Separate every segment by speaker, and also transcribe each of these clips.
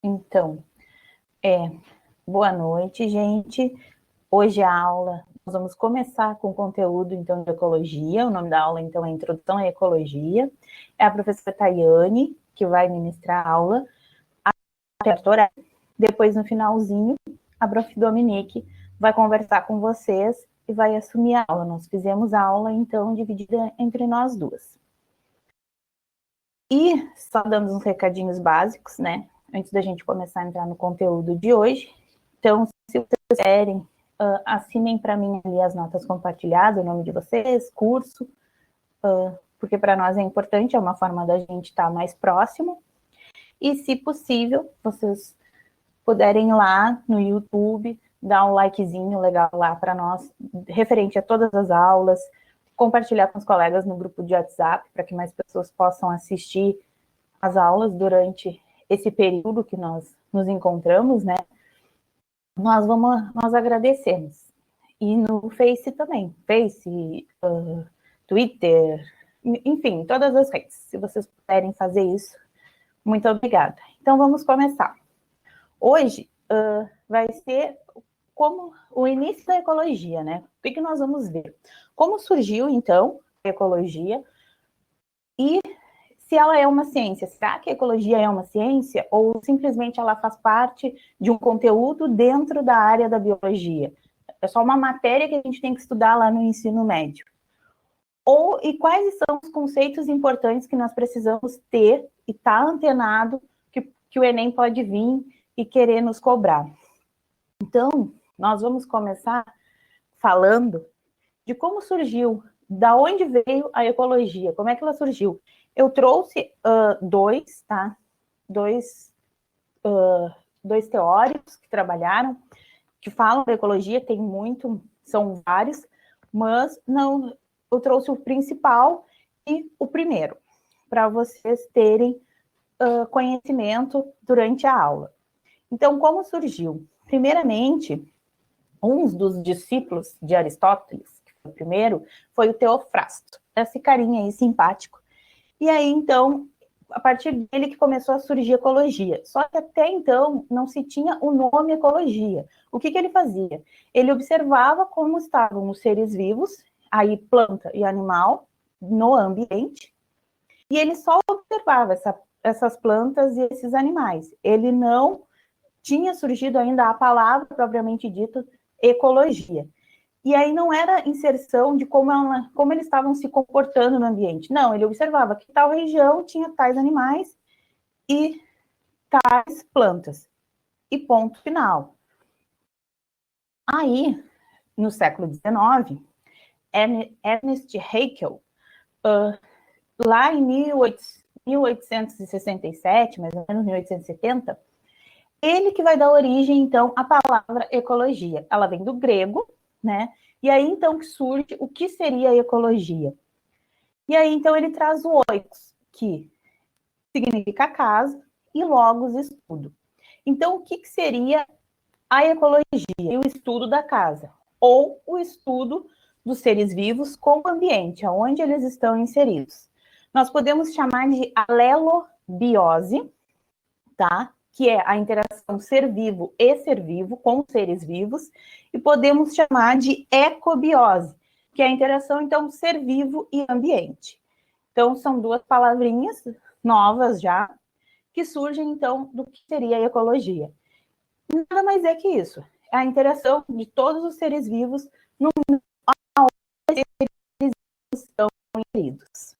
Speaker 1: Então, boa noite, gente. Hoje a aula, nós vamos começar com conteúdo, então, de ecologia. O nome da aula, então, é Introdução à Ecologia. É a professora Tayane, que vai ministrar a aula. Depois, no finalzinho, a prof. Dominique vai conversar com vocês e vai assumir a aula. Nós fizemos a aula, então, dividida entre nós duas. E, só dando uns recadinhos básicos, né? Antes da gente começar a entrar no conteúdo de hoje. Então, se vocês querem, assinem para mim ali as notas compartilhadas, o nome de vocês, curso, porque para nós é importante, é uma forma da gente estar mais próximo. E, se possível, vocês puderem ir lá no YouTube, dar um likezinho legal lá para nós, referente a todas as aulas, compartilhar com os colegas no grupo de WhatsApp, para que mais pessoas possam assistir as aulas durante esse período que nós nos encontramos, né? Nós agradecemos. E no Face também, Face, Twitter, enfim, todas as redes. Se vocês puderem fazer isso, muito obrigada. Então, vamos começar. Hoje vai ser como o início da ecologia, né? O que nós vamos ver? Como surgiu, então, a ecologia e se ela é uma ciência. Será que a ecologia é uma ciência ou simplesmente ela faz parte de um conteúdo dentro da área da biologia? É só uma matéria que a gente tem que estudar lá no ensino médio. E quais são os conceitos importantes que nós precisamos ter e estar antenado que o Enem pode vir e querer nos cobrar? Então, nós vamos começar falando de como surgiu, da onde veio a ecologia, como é que ela surgiu. Eu trouxe dois teóricos que trabalharam, que falam da ecologia, tem muito, são vários, mas não, eu trouxe o principal e o primeiro, para vocês terem conhecimento durante a aula. Então, como surgiu? Primeiramente, um dos discípulos de Aristóteles, que foi o primeiro, foi o Teofrasto, esse carinha aí simpático. E aí, então, a partir dele que começou a surgir a ecologia. Só que até então não se tinha o nome ecologia. O que ele fazia? Ele observava como estavam os seres vivos, aí planta e animal, no ambiente, e ele só observava essas plantas e esses animais. Ele não tinha surgido ainda a palavra propriamente dita ecologia. E aí não era inserção de como eles estavam se comportando no ambiente. Não, ele observava que tal região tinha tais animais e tais plantas. E ponto final. Aí, no século XIX, Ernest Haeckel, lá em 1867, mais ou menos 1870, ele que vai dar origem, então, à palavra ecologia. Ela vem do grego, né? E aí, então, que surge o que seria a ecologia. E aí, então, ele traz o oikos, que significa casa, e logos, estudo. Então, o que seria a ecologia? O estudo da casa, ou o estudo dos seres vivos com o ambiente, onde eles estão inseridos. Nós podemos chamar de alelobiose, tá? Que é a interação ser vivo e ser vivo com seres vivos, e podemos chamar de ecobiose, que é a interação, então, ser vivo e ambiente. Então, são duas palavrinhas novas já, que surgem, então, do que seria a ecologia. Nada mais é que isso, é a interação de todos os seres vivos no mundo onde eles estão inseridos.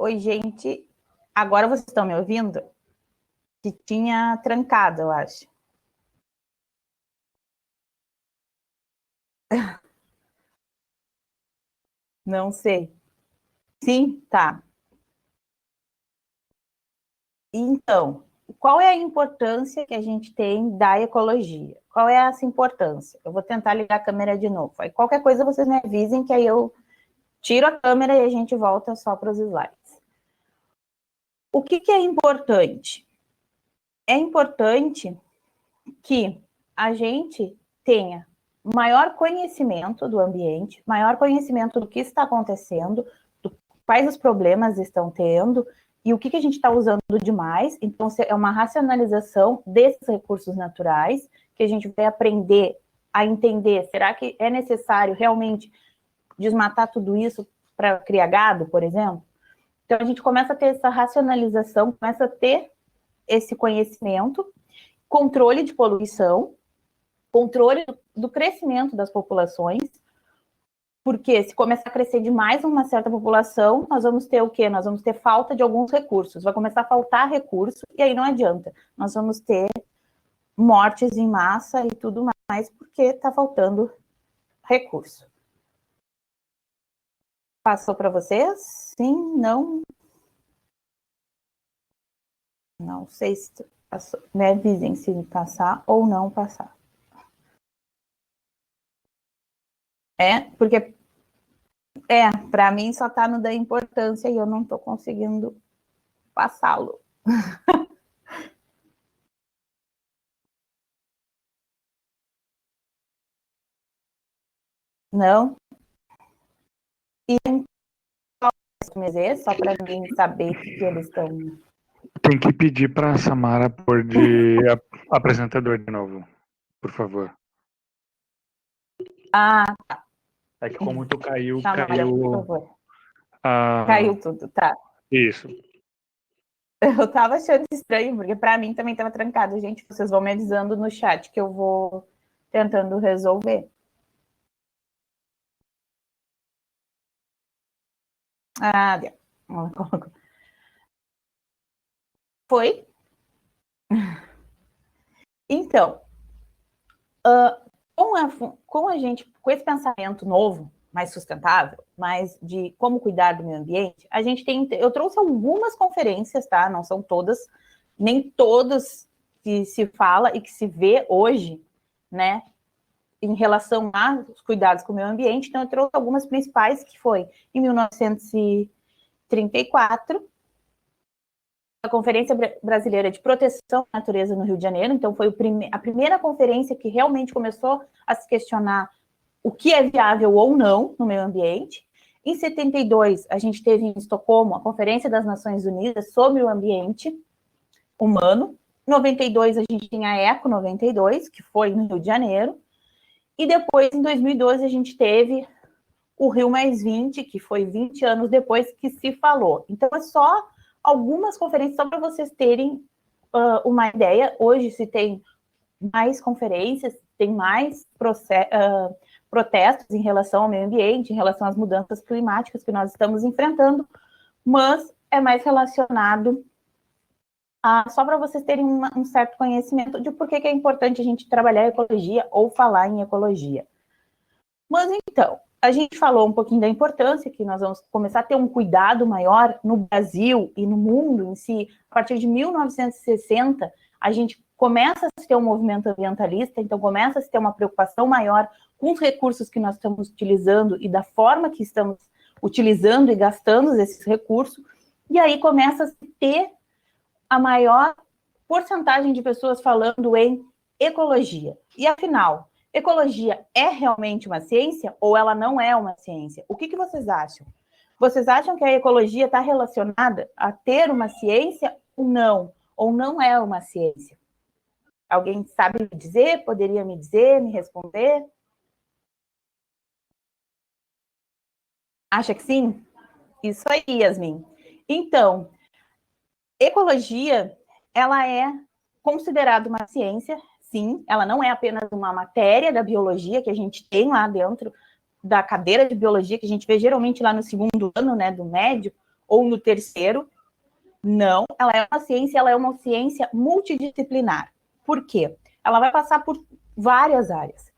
Speaker 1: Oi, gente. Agora vocês estão me ouvindo? Que tinha trancado, eu acho. Não sei. Sim, tá. Então, qual é a importância que a gente tem da ecologia? Qual é essa importância? Eu vou tentar ligar a câmera de novo. Aí qualquer coisa vocês me avisem que aí eu tiro a câmera e a gente volta só para os slides. O que é importante? É importante que a gente tenha maior conhecimento do ambiente, maior conhecimento do que está acontecendo, quais os problemas estão tendo e o que a gente está usando demais. Então, é uma racionalização desses recursos naturais que a gente vai aprender a entender. Será que é necessário realmente desmatar tudo isso para criar gado, por exemplo? Então, a gente começa a ter essa racionalização, começa a ter esse conhecimento, controle de poluição, controle do crescimento das populações, porque se começar a crescer demais uma certa população, nós vamos ter o quê? Nós vamos ter falta de alguns recursos, vai começar a faltar recurso, e aí não adianta. Nós vamos ter mortes em massa e tudo mais, porque está faltando recurso. Passou para vocês? Sim, não? Não sei se passou. Me avisem se passar ou não passar. Porque para mim só está no da importância e eu não estou conseguindo passá-lo. Não? E só para mim saber que eles estão...
Speaker 2: Tem que pedir para a Samara pôr de apresentador de novo, por favor.
Speaker 1: Ah, tá.
Speaker 2: É que como tu caiu,
Speaker 1: Samara, por favor. Caiu tudo, tá.
Speaker 2: Isso.
Speaker 1: Eu tava achando estranho, porque para mim também estava trancado. Gente, vocês vão me avisando no chat que eu vou tentando resolver. Ah, deu. Foi? Então, com esse pensamento novo, mais sustentável, mais de como cuidar do meio ambiente, eu trouxe algumas conferências, tá? Não são todas, nem todas que se fala e que se vê hoje, né? Em relação aos cuidados com o meio ambiente, então eu trouxe algumas principais, que foi em 1934, a Conferência Brasileira de Proteção à Natureza no Rio de Janeiro, então foi a primeira conferência que realmente começou a se questionar o que é viável ou não no meio ambiente. Em 72, a gente teve em Estocolmo a Conferência das Nações Unidas sobre o Ambiente Humano. Em 92, a gente tinha a ECO 92, que foi no Rio de Janeiro. E depois, em 2012, a gente teve o Rio+20, que foi 20 anos depois que se falou. Então, é só algumas conferências, só para vocês terem uma ideia. Hoje se tem mais conferências, tem mais protestos em relação ao meio ambiente, em relação às mudanças climáticas que nós estamos enfrentando, mas é mais relacionado só para vocês terem um certo conhecimento de por que é importante a gente trabalhar ecologia ou falar em ecologia. Mas então, a gente falou um pouquinho da importância que nós vamos começar a ter um cuidado maior no Brasil e no mundo em si. A partir de 1960, a gente começa a ter um movimento ambientalista, então começa a ter uma preocupação maior com os recursos que nós estamos utilizando e da forma que estamos utilizando e gastando esses recursos, e aí começa a ter a maior porcentagem de pessoas falando em ecologia. E afinal, ecologia é realmente uma ciência ou ela não é uma ciência? O que vocês acham? Vocês acham que a ecologia está relacionada a ter uma ciência ou não? Ou não é uma ciência? Alguém sabe me dizer? Poderia me dizer, me responder? Acha que sim? Isso aí, Yasmin. Então, ecologia, ela é considerada uma ciência, sim, ela não é apenas uma matéria da biologia que a gente tem lá dentro da cadeira de biologia, que a gente vê geralmente lá no segundo ano, né, do médio, ou no terceiro. Não, ela é uma ciência multidisciplinar. Por quê? Ela vai passar por várias áreas.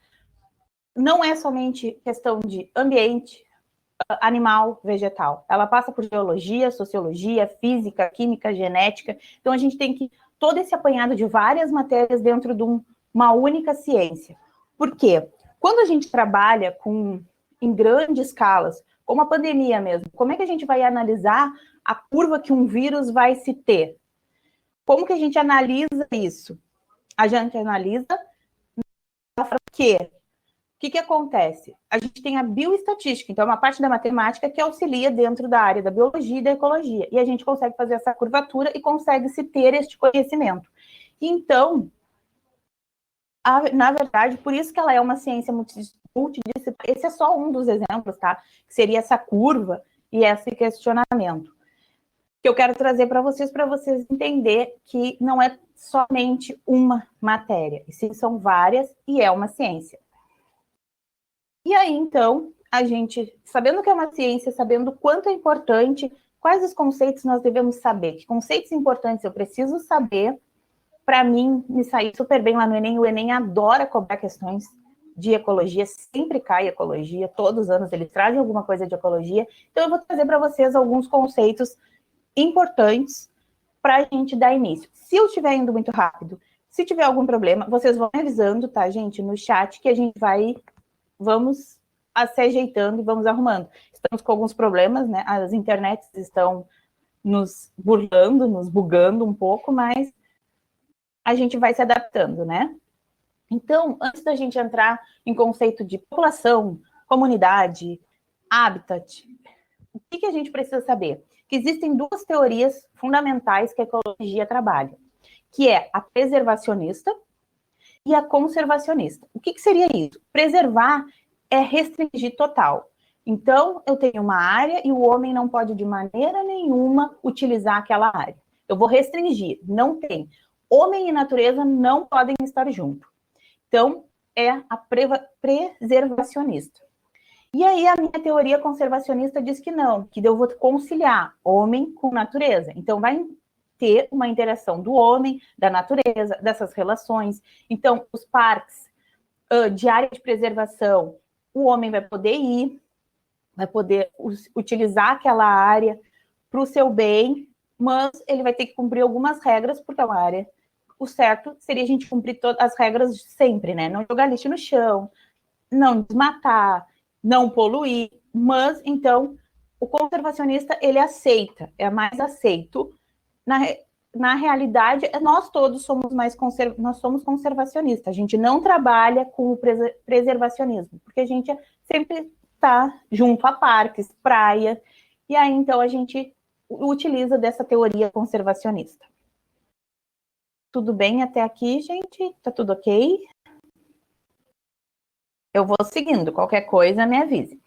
Speaker 1: Não é somente questão de ambiente, animal, vegetal. Ela passa por geologia, sociologia, física, química, genética. Então, a gente tem que todo esse apanhado de várias matérias dentro de uma única ciência. Por quê? Quando a gente trabalha em grandes escalas, como a pandemia mesmo, como é que a gente vai analisar a curva que um vírus vai se ter? Como que a gente analisa isso? A gente analisa que o que acontece? A gente tem a bioestatística, então é uma parte da matemática que auxilia dentro da área da biologia e da ecologia. E a gente consegue fazer essa curvatura e consegue se ter este conhecimento. Então, na verdade, por isso que ela é uma ciência multidisciplinar. Esse é só um dos exemplos, tá? Que seria essa curva e esse questionamento. Que eu quero trazer para vocês entenderem que não é somente uma matéria, e sim são várias, e é uma ciência. E aí, então, a gente, sabendo que é uma ciência, sabendo o quanto é importante, quais os conceitos nós devemos saber, que conceitos importantes eu preciso saber para mim me sair super bem lá no Enem. O Enem adora cobrar questões de ecologia, sempre cai ecologia, todos os anos eles trazem alguma coisa de ecologia. Então, eu vou trazer para vocês alguns conceitos importantes para a gente dar início. Se eu estiver indo muito rápido, se tiver algum problema, vocês vão me avisando, tá, gente, no chat, que a gente vamos se ajeitando e vamos arrumando. Estamos com alguns problemas, né? As internets estão nos burlando, nos bugando um pouco, mas a gente vai se adaptando, né? Então, antes da gente entrar em conceito de população, comunidade, habitat, o que a gente precisa saber? Que existem duas teorias fundamentais que a ecologia trabalha, que é a preservacionista e a conservacionista. O que seria isso? Preservar é restringir total. Então, eu tenho uma área e o homem não pode de maneira nenhuma utilizar aquela área. Eu vou restringir, não tem. Homem e natureza não podem estar juntos. Então, é a preservacionista. E aí, a minha teoria conservacionista diz que não, que eu vou conciliar homem com natureza. Então, vai ter uma interação do homem, da natureza, dessas relações. Então, os parques de área de preservação, o homem vai poder ir, vai poder utilizar aquela área para o seu bem, mas ele vai ter que cumprir algumas regras, porque é uma área. O certo seria a gente cumprir todas as regras sempre, né? Não jogar lixo no chão, não desmatar, não poluir, mas, então, o conservacionista, ele aceita, é mais aceito. Na realidade, nós todos somos nós somos conservacionistas, a gente não trabalha com o preservacionismo, porque a gente sempre está junto a parques, praia, e aí, então, a gente utiliza dessa teoria conservacionista. Tudo bem até aqui, gente? Tá tudo ok? Eu vou seguindo, qualquer coisa me avise.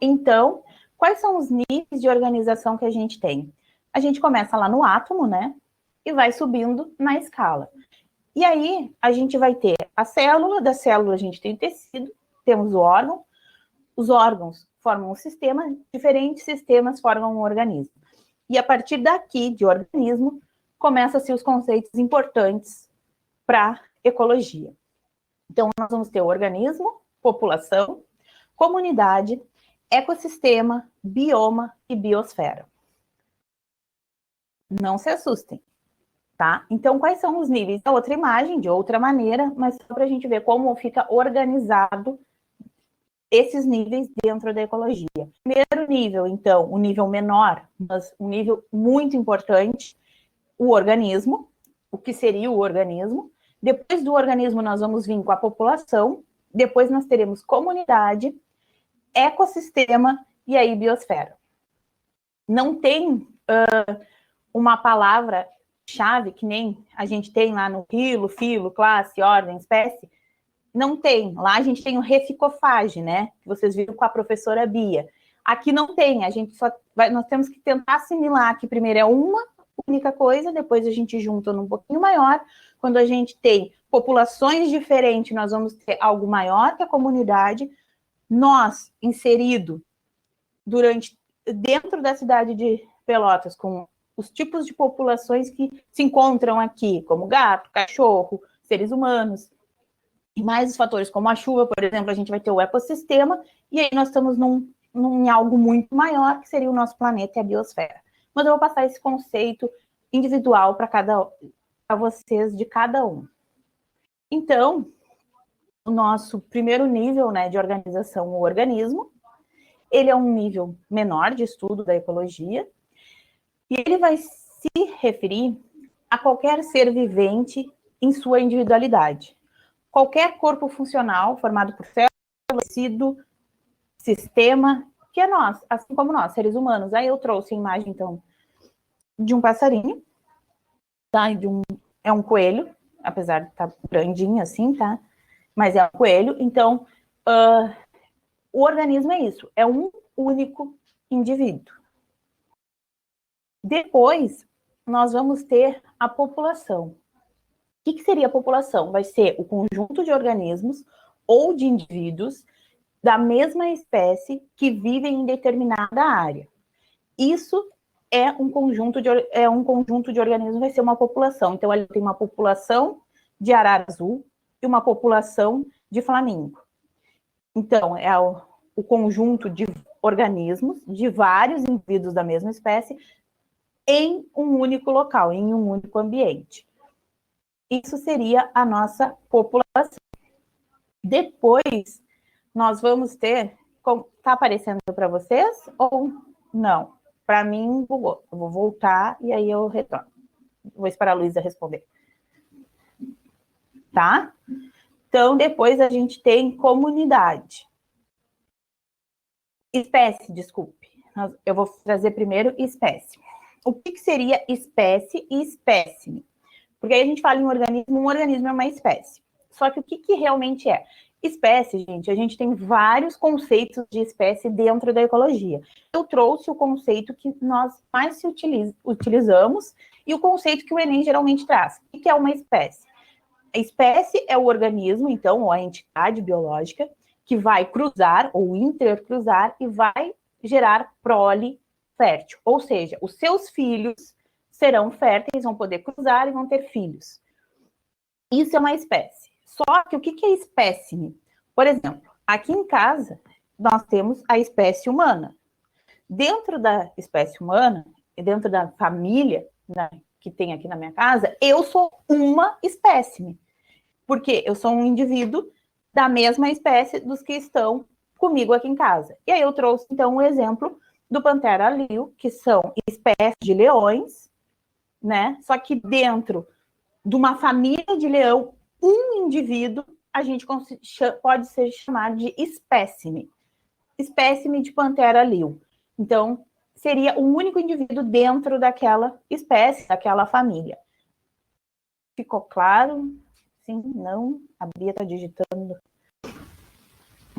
Speaker 1: Então, quais são os níveis de organização que a gente tem? A gente começa lá no átomo, né? E vai subindo na escala. E aí, a gente vai ter a célula, da célula a gente tem o tecido, temos o órgão, os órgãos formam um sistema, diferentes sistemas formam um organismo. E a partir daqui, de organismo, começam-se os conceitos importantes para ecologia. Então, nós vamos ter o organismo, população, comunidade, ecossistema, bioma e biosfera. Não se assustem, tá? Então, quais são os níveis? É outra imagem, de outra maneira, mas só para a gente ver como fica organizado esses níveis dentro da ecologia. Primeiro nível, então, o nível menor, mas um nível muito importante, o organismo. O que seria o organismo? Depois do organismo, nós vamos vir com a população, depois nós teremos comunidade, ecossistema e aí biosfera. Não tem uma palavra-chave que nem a gente tem lá no filo, classe, ordem, espécie. Não tem. Lá a gente tem o reficofage, né? Que vocês viram com a professora Bia. Aqui não tem. Nós temos que tentar assimilar que primeiro é uma única coisa, depois a gente junta num pouquinho maior. Quando a gente tem populações diferentes, nós vamos ter algo maior que a comunidade. Nós, inserido dentro da cidade de Pelotas, com os tipos de populações que se encontram aqui, como gato, cachorro, seres humanos, e mais os fatores como a chuva, por exemplo, a gente vai ter o ecossistema, e aí nós estamos em algo muito maior, que seria o nosso planeta e a biosfera. Mas eu vou passar esse conceito individual para vocês de cada um. Então, o nosso primeiro nível, né, de organização, o organismo, ele é um nível menor de estudo da ecologia, e ele vai se referir a qualquer ser vivente em sua individualidade. Qualquer corpo funcional formado por células, tecido, sistema, que é nós, assim como nós, seres humanos. Aí eu trouxe a imagem, então, de um passarinho, tá? É um coelho, apesar de estar grandinho assim, tá? Mas é um coelho. Então, o organismo é isso, é um único indivíduo. Depois, nós vamos ter a população. O que seria a população? Vai ser o conjunto de organismos ou de indivíduos da mesma espécie que vivem em determinada área. Isso é um conjunto de organismos, vai ser uma população. Então, ali tem uma população de arara azul e uma população de flamingo. Então, é o conjunto de organismos, de vários indivíduos da mesma espécie, em um único local, em um único ambiente. Isso seria a nossa população. Depois, nós vamos ter... Está aparecendo para vocês ou não? Para mim, bugou. Eu vou voltar e aí eu retorno. Vou esperar a Luísa responder. Tá? Então, depois a gente tem comunidade. Espécie, desculpe. Eu vou trazer primeiro espécie. O que seria espécie e espécime? Porque aí a gente fala em organismo, um organismo é uma espécie. Só que o que realmente é? Espécie, gente, a gente tem vários conceitos de espécie dentro da ecologia. Eu trouxe o conceito que nós mais utilizamos e o conceito que o Enem geralmente traz. O que é uma espécie? A espécie é o organismo, então, ou a entidade biológica, que vai cruzar ou intercruzar e vai gerar prole fértil. Ou seja, os seus filhos serão férteis, vão poder cruzar e vão ter filhos. Isso é uma espécie. Só que o que é espécime? Por exemplo, aqui em casa, nós temos a espécie humana. Dentro da espécie humana, e dentro da família, né, que tem aqui na minha casa, eu sou uma espécime. Porque eu sou um indivíduo da mesma espécie dos que estão comigo aqui em casa. E aí eu trouxe, então, um exemplo do Pantera leo, que são espécies de leões, né? Só que dentro de uma família de leão, um indivíduo, a gente pode ser chamado de espécime. Espécime de Pantera leo. Então, seria um único indivíduo dentro daquela espécie, daquela família. Ficou claro? Sim, não? A Bia está digitando.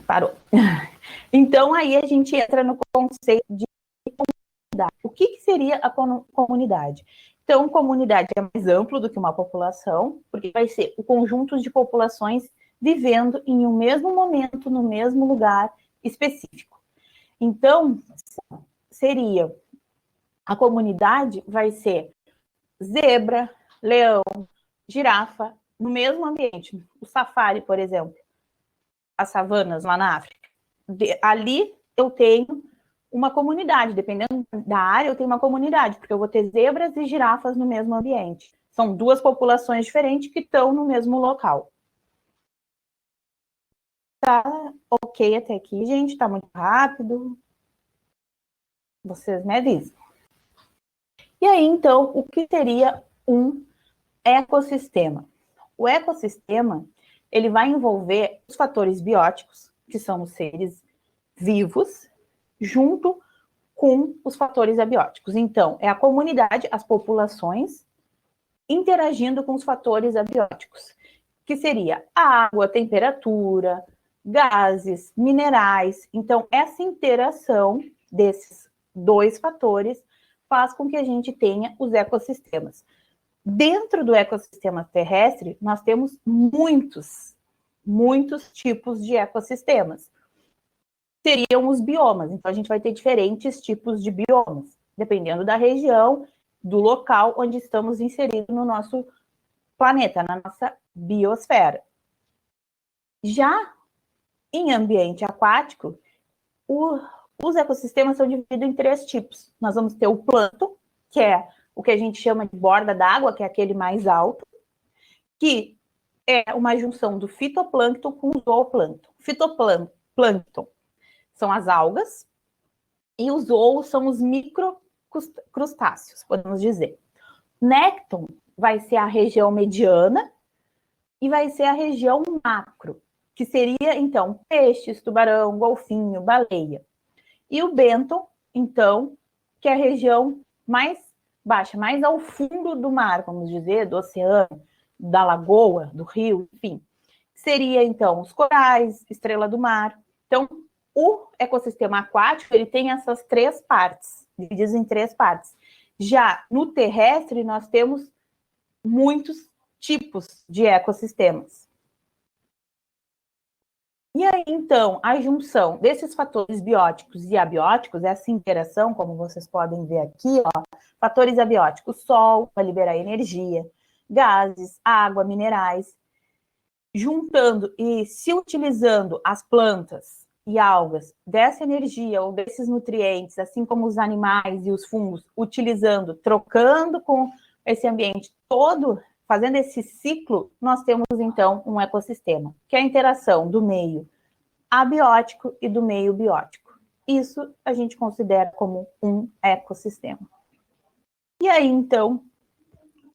Speaker 1: Parou. Então, aí a gente entra no conceito de comunidade. O que seria a comunidade? Então, comunidade é mais amplo do que uma população, porque vai ser o conjunto de populações vivendo em um mesmo momento, no mesmo lugar específico. Então, seria a comunidade vai ser zebra, leão, girafa, no mesmo ambiente. O safari, por exemplo, as savanas lá na África. Ali eu tenho uma comunidade, dependendo da área, eu tenho uma comunidade, porque eu vou ter zebras e girafas no mesmo ambiente. São duas populações diferentes que estão no mesmo local. Tá ok até aqui, gente? Tá muito rápido? Vocês me avisam. E aí, então, o que seria um ecossistema? O ecossistema, ele vai envolver os fatores bióticos, que são os seres vivos, junto com os fatores abióticos. Então, é a comunidade, as populações, interagindo com os fatores abióticos, que seria a água, a temperatura, gases, minerais. Então, essa interação desses dois fatores faz com que a gente tenha os ecossistemas. Dentro do ecossistema terrestre, nós temos muitos tipos de ecossistemas. Seriam os biomas. Então, a gente vai ter diferentes tipos de biomas. dependendo da região, do local onde estamos inseridos no nosso planeta, na nossa biosfera. Já em ambiente aquático, os ecossistemas são divididos em 3 tipos. Nós vamos ter o plâncton, que é o que a gente chama de borda d'água, que é aquele mais alto, que é uma junção do fitoplâncton com o zooplâncton. Fitoplâncton são as algas e os zoos são os microcrustáceos, podemos dizer. Nécton vai ser a região mediana e vai ser a região macro, que seria, então, peixes, tubarão, golfinho, baleia. E o bênton, então, que é a região mais baixa, mais ao fundo do mar, vamos dizer, do oceano, da lagoa, do rio, enfim. Seria, então, os corais, estrela do mar. Então, o ecossistema aquático, ele tem essas 3 partes, divididas em 3 partes. Já no terrestre, nós temos muitos tipos de ecossistemas. E aí, então, a junção desses fatores bióticos e abióticos, essa interação, como vocês podem ver aqui, ó, fatores abióticos, sol, para liberar energia, gases, água, minerais, juntando e se utilizando as plantas e algas dessa energia ou desses nutrientes, assim como os animais e os fungos, utilizando, trocando com esse ambiente todo, fazendo esse ciclo, nós temos, então, um ecossistema, que é a interação do meio abiótico e do meio biótico. Isso a gente considera como um ecossistema. E aí, então,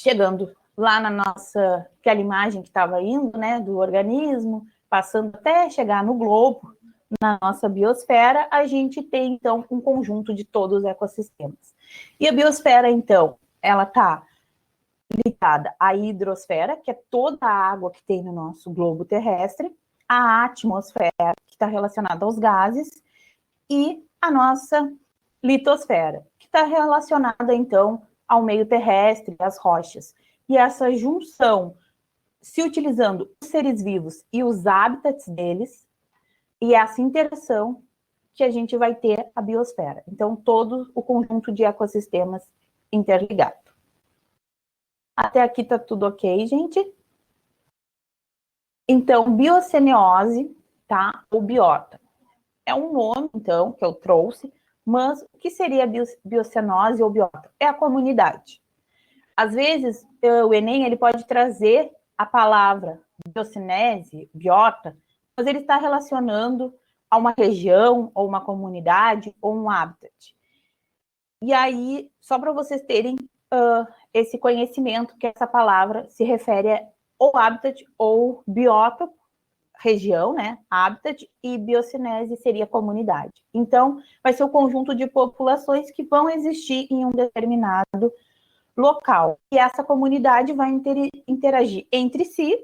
Speaker 1: chegando lá na nossa, aquela imagem que estava indo, né, do organismo, passando até chegar no globo, na nossa biosfera, a gente tem, então, um conjunto de todos os ecossistemas. E a biosfera, então, ela está ligada à hidrosfera, que é toda a água que tem no nosso globo terrestre, à atmosfera, que está relacionada aos gases, e a nossa litosfera, que está relacionada, então, ao meio terrestre, às rochas. E essa junção, se utilizando os seres vivos e os hábitats deles, e essa interação que a gente vai ter a biosfera. Então, todo o conjunto de ecossistemas interligado. Até aqui tá tudo ok, gente? Então, biocenoose, tá? Ou biota. É um nome, então, que eu trouxe, mas o que seria biocenose ou biota? É a comunidade. Às vezes, o Enem ele pode trazer a palavra biocinese, biota, mas ele está relacionando a uma região, ou uma comunidade, ou um habitat. E aí, só para vocês terem esse conhecimento, que essa palavra se refere ao habitat ou biota, região, né, habitat, e biocinese seria comunidade. Então, vai ser o conjunto de populações que vão existir em um determinado local. E essa comunidade vai interagir entre si,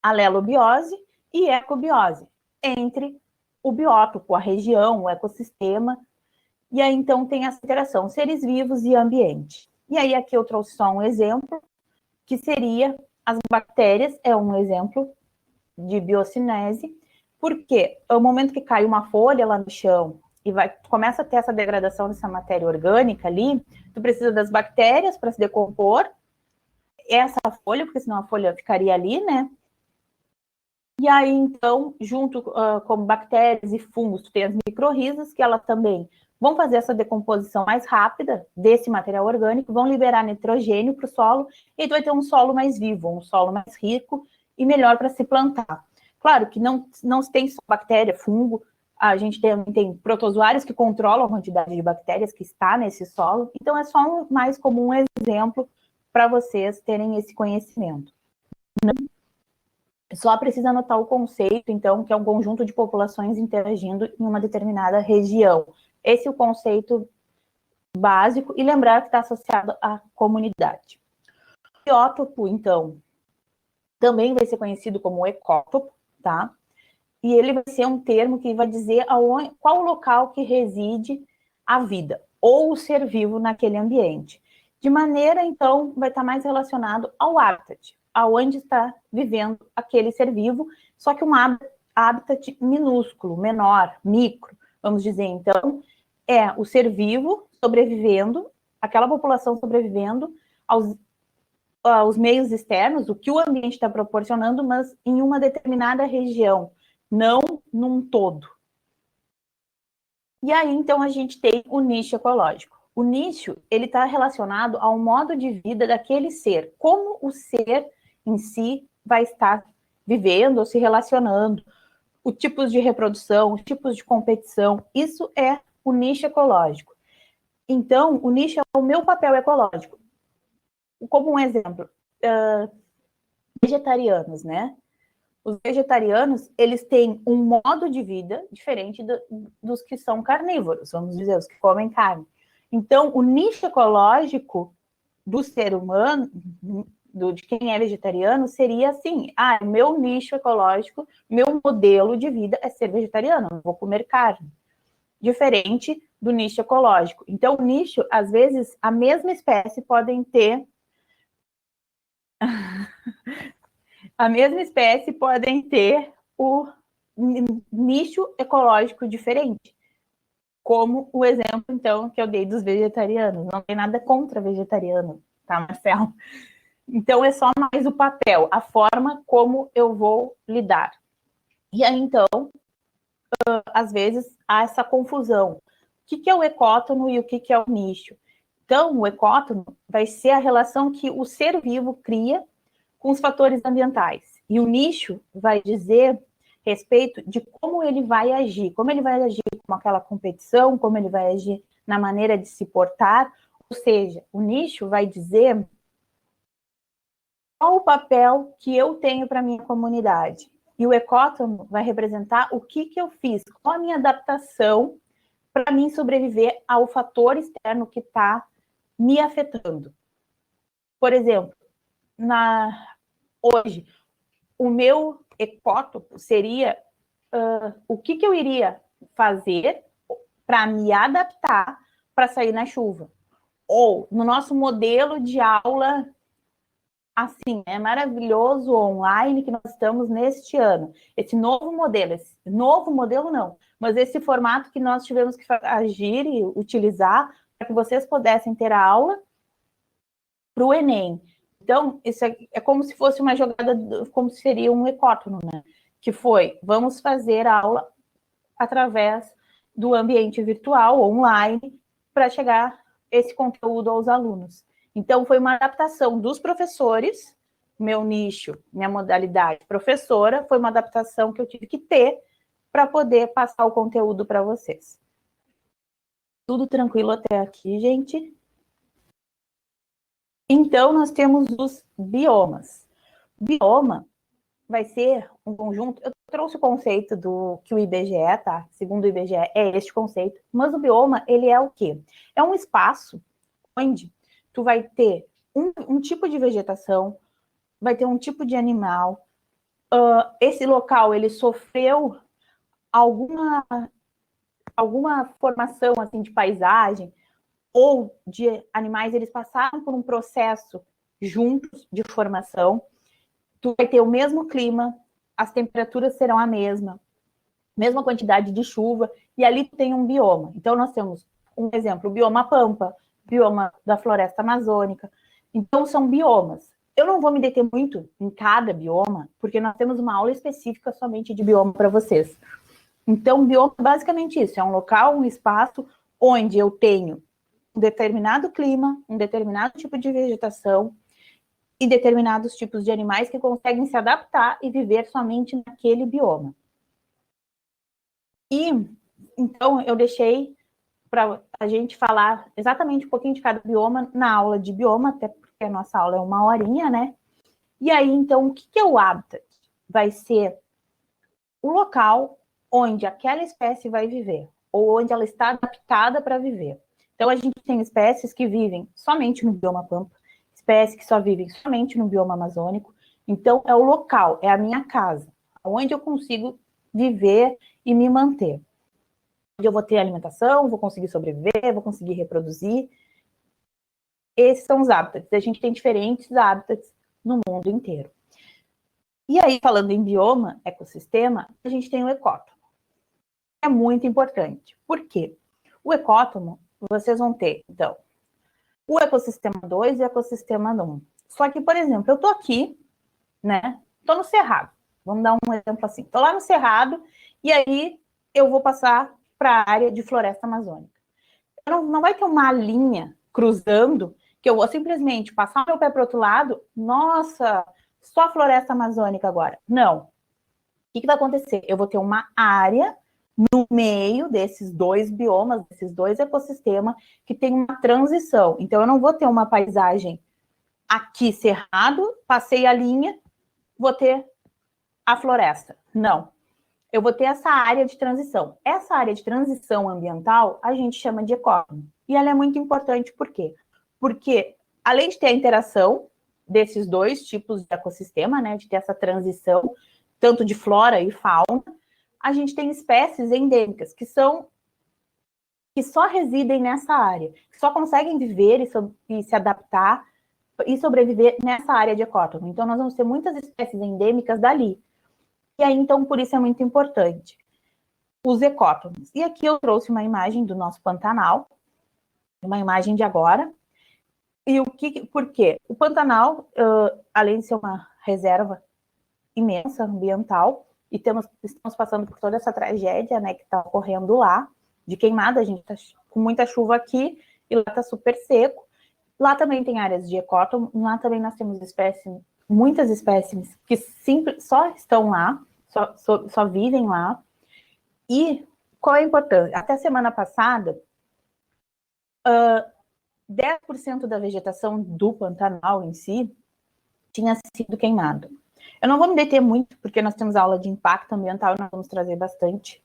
Speaker 1: alelobiose e ecobiose, entre o biótopo, a região, o ecossistema, e aí então tem essa interação, seres vivos e ambiente. E aí aqui eu trouxe só um exemplo, que seria as bactérias, é um exemplo de biocinese, porque no momento que cai uma folha lá no chão e começa a ter essa degradação dessa matéria orgânica ali, tu precisa das bactérias para se decompor essa folha, porque senão a folha ficaria ali, né? E aí, então, junto com bactérias e fungos, tu tem as micorrizas, que elas também vão fazer essa decomposição mais rápida desse material orgânico, vão liberar nitrogênio para o solo, e aí tu vai ter um solo mais vivo, um solo mais rico e melhor para se plantar. Claro que não se tem só bactéria, fungo, a gente tem protozoários que controlam a quantidade de bactérias que está nesse solo, então é só mais como um exemplo para vocês terem esse conhecimento. Só precisa anotar o conceito, então, que é um conjunto de populações interagindo em uma determinada região. Esse é o conceito básico, e lembrar que está associado à comunidade. O biótopo, então, também vai ser conhecido como ecótopo, tá? E ele vai ser um termo que vai dizer qual o local que reside a vida, ou o ser vivo naquele ambiente. De maneira, então, vai estar mais relacionado ao habitat, aonde está vivendo aquele ser vivo, só que um habitat minúsculo, menor, micro, vamos dizer, então, é o ser vivo sobrevivendo, aquela população sobrevivendo aos meios externos, o que o ambiente está proporcionando, mas em uma determinada região, não num todo. E aí, então, a gente tem o nicho ecológico. O nicho, ele está relacionado ao modo de vida daquele ser, como o ser em si vai estar vivendo ou se relacionando, os tipos de reprodução, os tipos de competição, isso é o nicho ecológico. Então, o nicho é o meu papel ecológico. Como um exemplo, vegetarianos, né? Os vegetarianos, eles têm um modo de vida diferente dos que são carnívoros, vamos dizer, os que comem carne. Então, o nicho ecológico do ser humano, de quem é vegetariano, seria assim, meu nicho ecológico, meu modelo de vida é ser vegetariano, não vou comer carne. Diferente do nicho ecológico. Então, o nicho, às vezes, a mesma espécie podem ter o nicho ecológico diferente. Como o exemplo, então, que eu dei dos vegetarianos. Não tem nada contra vegetariano, tá, Marcelo? Então, é só mais o papel, a forma como eu vou lidar. E aí, então, às vezes, há essa confusão. O que é o ecótono e o que é o nicho? Então, o ecótono vai ser a relação que o ser vivo cria com os fatores ambientais. E o nicho vai dizer respeito de como ele vai agir com aquela competição, como ele vai agir na maneira de se portar. Ou seja, o nicho vai dizer qual o papel que eu tenho para a minha comunidade. E o ecótono vai representar o que eu fiz, qual a minha adaptação para mim sobreviver ao fator externo que está me afetando. Por exemplo, hoje, o meu ecótopo seria o que eu iria fazer para me adaptar para sair na chuva. Ou no nosso modelo de aula, assim, é maravilhoso online que nós estamos neste ano. Esse novo modelo não, mas esse formato que nós tivemos que agir e utilizar para que vocês pudessem ter a aula para o Enem. Então, isso é como se fosse uma jogada, como seria um ecótono, né? Que foi, vamos fazer a aula através do ambiente virtual, online, para chegar esse conteúdo aos alunos. Então, foi uma adaptação dos professores, meu nicho, minha modalidade professora, foi uma adaptação que eu tive que ter para poder passar o conteúdo para vocês. Tudo tranquilo até aqui, gente? Então, nós temos os biomas. Bioma vai ser um conjunto... Eu trouxe o conceito do que o IBGE, tá? Segundo o IBGE, é este conceito. Mas o bioma, ele é o quê? É um espaço onde tu vai ter um tipo de vegetação, vai ter um tipo de animal. Esse local, ele sofreu alguma formação, assim, de paisagem, ou de animais, eles passaram por um processo juntos de formação. Tu vai ter o mesmo clima, as temperaturas serão a mesma quantidade de chuva, e ali tem um bioma. Então, nós temos, um exemplo, o bioma Pampa, bioma da floresta amazônica. Então, são biomas. Eu não vou me deter muito em cada bioma, porque nós temos uma aula específica somente de bioma para vocês. Então, bioma é basicamente isso, é um local, um espaço onde eu tenho um determinado clima, um determinado tipo de vegetação e determinados tipos de animais que conseguem se adaptar e viver somente naquele bioma. E, então, eu deixei para a gente falar exatamente um pouquinho de cada bioma na aula de bioma, até porque a nossa aula é 1 horinha, né? E aí, então, o que é o habitat? Vai ser o local onde aquela espécie vai viver, ou onde ela está adaptada para viver. Então, a gente tem espécies que vivem somente no bioma Pampa, espécies que só vivem somente no bioma amazônico. Então, é o local, é a minha casa, onde eu consigo viver e me manter. Onde eu vou ter alimentação, vou conseguir sobreviver, vou conseguir reproduzir. Esses são os hábitats. A gente tem diferentes hábitats no mundo inteiro. E aí, falando em bioma, ecossistema, a gente tem o ecótono. É muito importante. Por quê? O ecótomo, vocês vão ter, então, o ecossistema 2 e o ecossistema 1. Só que, por exemplo, eu tô aqui, né? Tô no Cerrado. Vamos dar um exemplo assim. Tô lá no Cerrado e aí eu vou passar para a área de floresta amazônica. Não vai ter uma linha cruzando que eu vou simplesmente passar meu pé para o outro lado. Nossa, só floresta amazônica agora. Não. O que vai acontecer? Eu vou ter uma área no meio desses dois biomas, desses dois ecossistemas, que tem uma transição. Então, eu não vou ter uma paisagem aqui cerrado, passei a linha, vou ter a floresta. Não. Eu vou ter essa área de transição. Essa área de transição ambiental, a gente chama de ecótomo. E ela é muito importante, por quê? Porque, além de ter a interação desses dois tipos de ecossistema, né, de ter essa transição, tanto de flora e fauna, a gente tem espécies endêmicas, que só residem nessa área, que só conseguem viver e se adaptar e sobreviver nessa área de ecótomo. Então, nós vamos ter muitas espécies endêmicas dali. E aí, então, por isso é muito importante os ecótomos. E aqui eu trouxe uma imagem do nosso Pantanal, uma imagem de agora. E por quê? O Pantanal, além de ser uma reserva imensa ambiental, e estamos passando por toda essa tragédia, né, que está ocorrendo lá, de queimada, a gente está com muita chuva aqui, e lá está super seco. Lá também tem áreas de ecótomo, lá também nós temos muitas espécies que só estão lá, só vivem lá. E qual é a importância? Até semana passada, 10% da vegetação do Pantanal em si tinha sido queimado. Eu não vou me deter muito, porque nós temos aula de impacto ambiental e nós vamos trazer bastante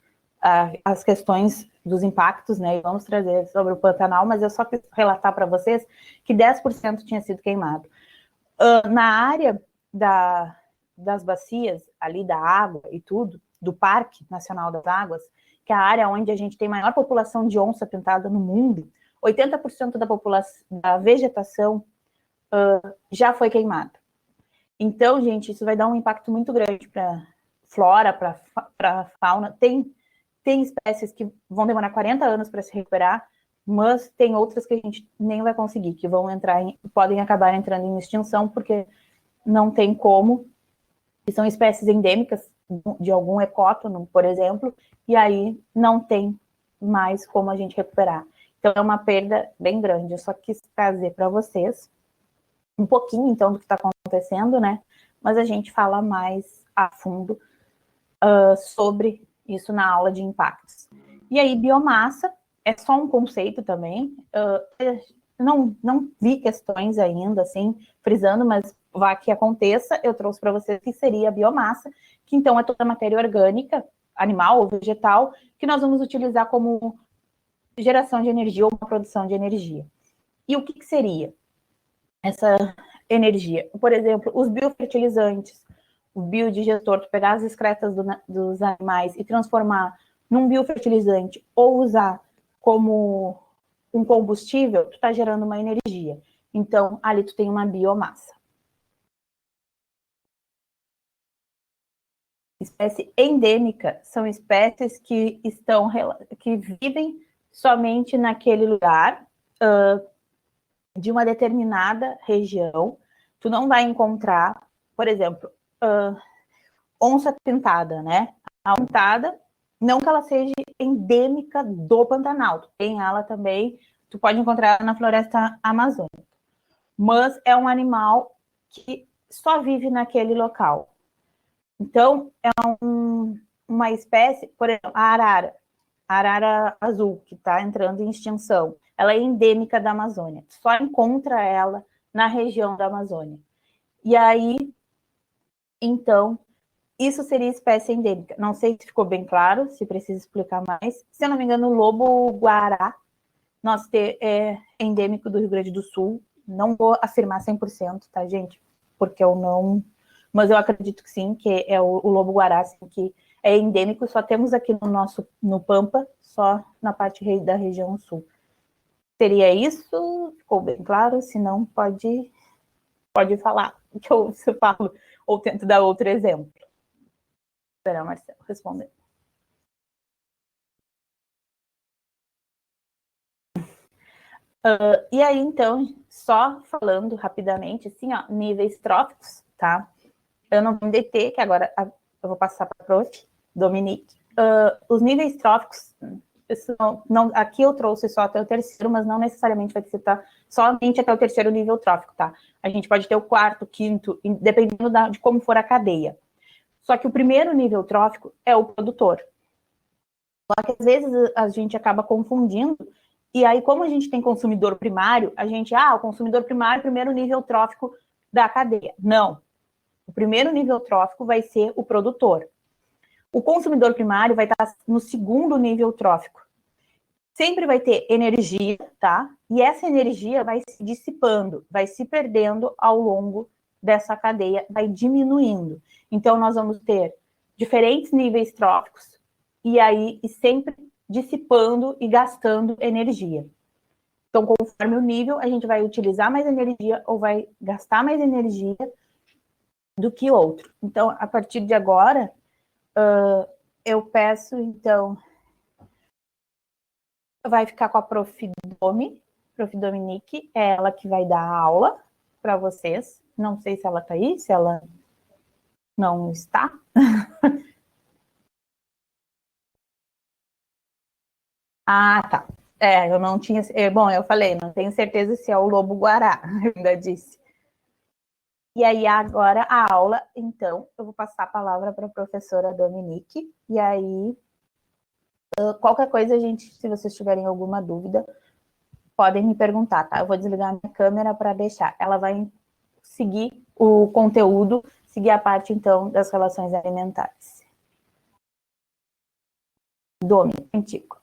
Speaker 1: as questões dos impactos, né? E vamos trazer sobre o Pantanal, mas eu só quis relatar para vocês que 10% tinha sido queimado. Na área das bacias, ali da água e tudo, do Parque Nacional das Águas, que é a área onde a gente tem maior população de onça pintada no mundo, 80% da vegetação já foi queimada. Então, gente, isso vai dar um impacto muito grande para flora, para fauna. Tem espécies que vão demorar 40 anos para se recuperar, mas tem outras que a gente nem vai conseguir, que podem acabar entrando em extinção, porque não tem como, que são espécies endêmicas de algum ecótono, por exemplo, e aí não tem mais como a gente recuperar. Então, é uma perda bem grande. Eu só quis trazer para vocês um pouquinho, então, do que está acontecendo, né? Mas a gente fala mais a fundo sobre isso na aula de impactos. E aí, biomassa é só um conceito também. Não vi questões ainda, assim, frisando, mas vá que aconteça, eu trouxe para vocês que seria a biomassa, que então é toda a matéria orgânica, animal ou vegetal, que nós vamos utilizar como geração de energia ou uma produção de energia. E o que seria essa energia? Por exemplo, os biofertilizantes, o biodigestor, tu pegar as excretas dos animais e transformar num biofertilizante ou usar como um combustível, tu está gerando uma energia. Então, ali tu tem uma biomassa. Espécie endêmica são espécies que vivem somente naquele lugar, de uma determinada região. Tu não vai encontrar, por exemplo, onça pintada, né? A onça pintada, não que ela seja endêmica do Pantanal, tu tem ela também, tu pode encontrar ela na floresta amazônica, mas é um animal que só vive naquele local. Então, é uma espécie, por exemplo, a arara azul, que está entrando em extinção, ela é endêmica da Amazônia, só encontra ela na região da Amazônia. E aí, então, isso seria espécie endêmica. Não sei se ficou bem claro, se precisa explicar mais. Se eu não me engano, o lobo-guará é endêmico do Rio Grande do Sul. Não vou afirmar 100%, tá, gente? Porque eu não... Mas eu acredito que sim, que é o lobo-guará, assim, que é endêmico. Só temos aqui no Pampa, só na parte da região sul. Seria isso? Ficou bem claro? Se não, pode falar, que eu falo, ou tento dar outro exemplo. Esperar, Marcelo, responder. E aí, então, só falando rapidamente, assim, ó, níveis tróficos, tá? Eu não vou me deter, que agora eu vou passar para a prof. Dominique. Os níveis tróficos, aqui eu trouxe só até o terceiro, mas não necessariamente vai citar somente até o terceiro nível trófico, tá? A gente pode ter o quarto, quinto, dependendo de como for a cadeia. Só que o primeiro nível trófico é o produtor. Só que às vezes a gente acaba confundindo, e aí como a gente tem consumidor primário, o consumidor primário, primeiro nível trófico da cadeia. Não. O primeiro nível trófico vai ser o produtor. O consumidor primário vai estar no segundo nível trófico. Sempre vai ter energia, tá? E essa energia vai se dissipando, vai se perdendo ao longo dessa cadeia, vai diminuindo. Então, nós vamos ter diferentes níveis tróficos e sempre dissipando e gastando energia. Então, conforme o nível, a gente vai utilizar mais energia ou vai gastar mais energia do que outro. Então, a partir de agora, eu peço, então, vai ficar com a Prof. Dominique, é ela que vai dar a aula para vocês. Não sei se ela está aí, se ela não está. Ah, tá. Eu não tinha. Bom, eu falei, não tenho certeza se é o lobo-guará, eu ainda disse. E aí, agora a aula, então, eu vou passar a palavra para a professora Dominique. E aí, qualquer coisa, gente, se vocês tiverem alguma dúvida, podem me perguntar, tá? Eu vou desligar a minha câmera para deixar. Ela vai seguir o conteúdo, seguir a parte, então, das relações alimentares. Domi, contigo.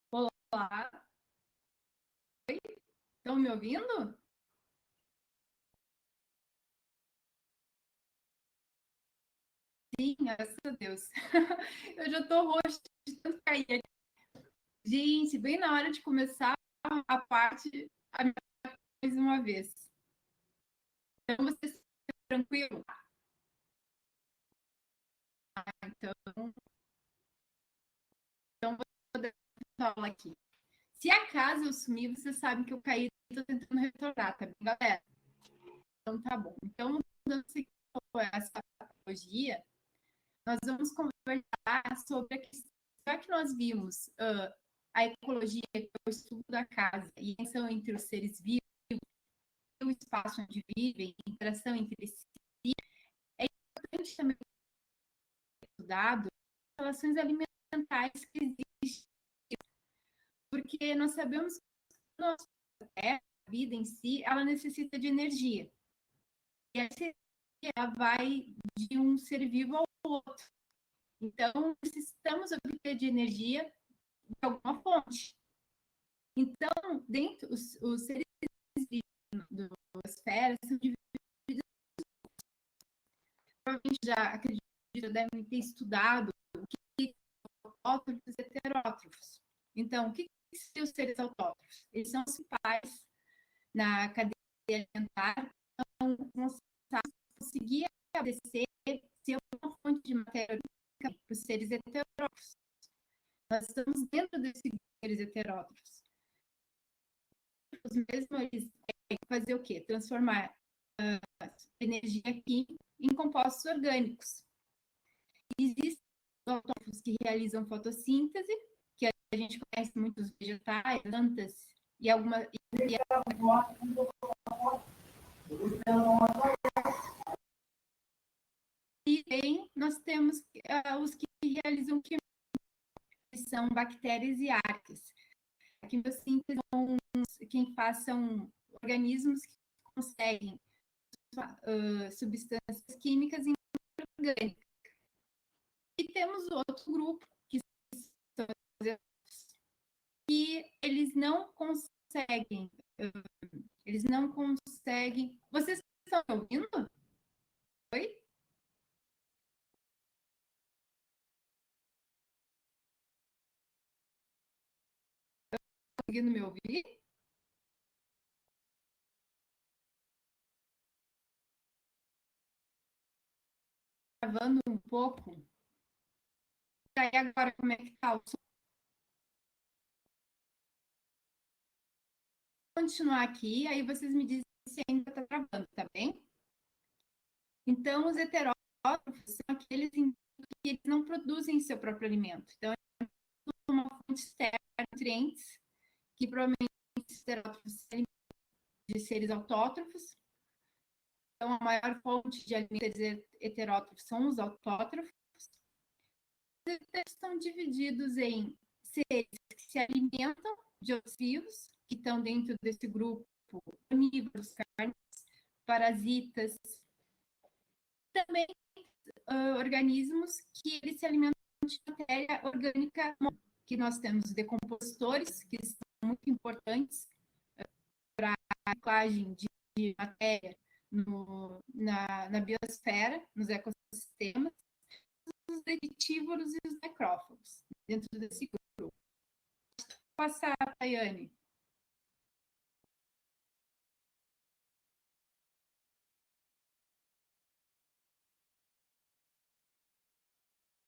Speaker 3: Olá. Oi? Estão me ouvindo? Sim, graças a Deus. Eu já estou roxa de tanto cair aqui. Gente, bem na hora de começar a parte, mais uma vez. Então, vocês estão tranquilos? Então vou dar uma aula aqui. Se acaso eu sumir, vocês sabem que eu caí e estou tentando retornar, tá bem, galera? Então tá bom. Então, dando essa patologia, nós vamos conversar sobre a questão, já que nós vimos a ecologia, que é o estudo da casa, e a relação entre os seres vivos, o espaço onde vivem, a interação entre si, é importante também estudado as relações alimentares que existem, porque nós sabemos que a nossa vida em si, ela necessita de energia. E essa energia ela vai de um ser vivo ao outro. Então, necessitamos obter de energia de alguma fonte. Então, dentro, os seres vivos da esfera são divididos. Provavelmente já acredito, devem ter estudado o que são autótrofos e heterótrofos. Então, o que são os seres autótrofos? Eles são os principais na cadeia alimentar, então, conseguir abastecer se é uma fonte de matéria para os seres heterótrofos. Nós estamos dentro desses seres heterótrofos. Os mesmos, eles fazer o quê? Transformar energia química em compostos orgânicos. Existem autótrofos que realizam fotossíntese, que a gente conhece muitos vegetais, plantas e alguma. E bem, nós temos os que realizam química, que são bactérias e arcas. A quimiossíntese são quem façam organismos que conseguem substâncias químicas em orgânica. E temos outro grupo que são que eles não conseguem. Vocês estão me ouvindo? Oi? Estão conseguindo me ouvir? Travando um pouco. E aí agora como é que está o som? Vou continuar aqui, aí vocês me dizem se ainda está travando, tá bem? Então, os heterótrofos são aqueles que eles não produzem seu próprio alimento. Então, é uma fonte externa de nutrientes, que provavelmente os heterótrofos são de seres autótrofos. Então, a maior fonte de alimentos heterótrofos são os autótrofos. Eles estão divididos em seres que se alimentam de outros vivos, que estão dentro desse grupo, onívoros, carnívoros, parasitas. Também organismos que eles se alimentam de matéria orgânica, que nós temos decompositores, que são muito importantes para a reciclagem de matéria na biosfera, nos ecossistemas, os detritívoros e os necrófagos, dentro desse grupo. Vou passar a Tayane.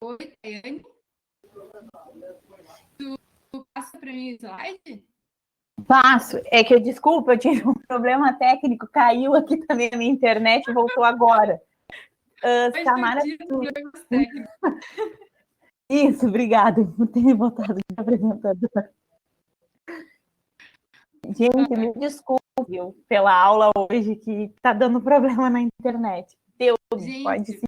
Speaker 3: Oi, Tayane. Tu passa para mim o slide?
Speaker 1: Passo. É que, desculpa, eu tive um problema técnico, caiu aqui também na minha internet e voltou agora. Samara... Isso, obrigada por ter me botado de apresentadora. Gente, me desculpe pela aula hoje, que está dando problema na internet. Deus,
Speaker 3: gente,
Speaker 1: pode seguir.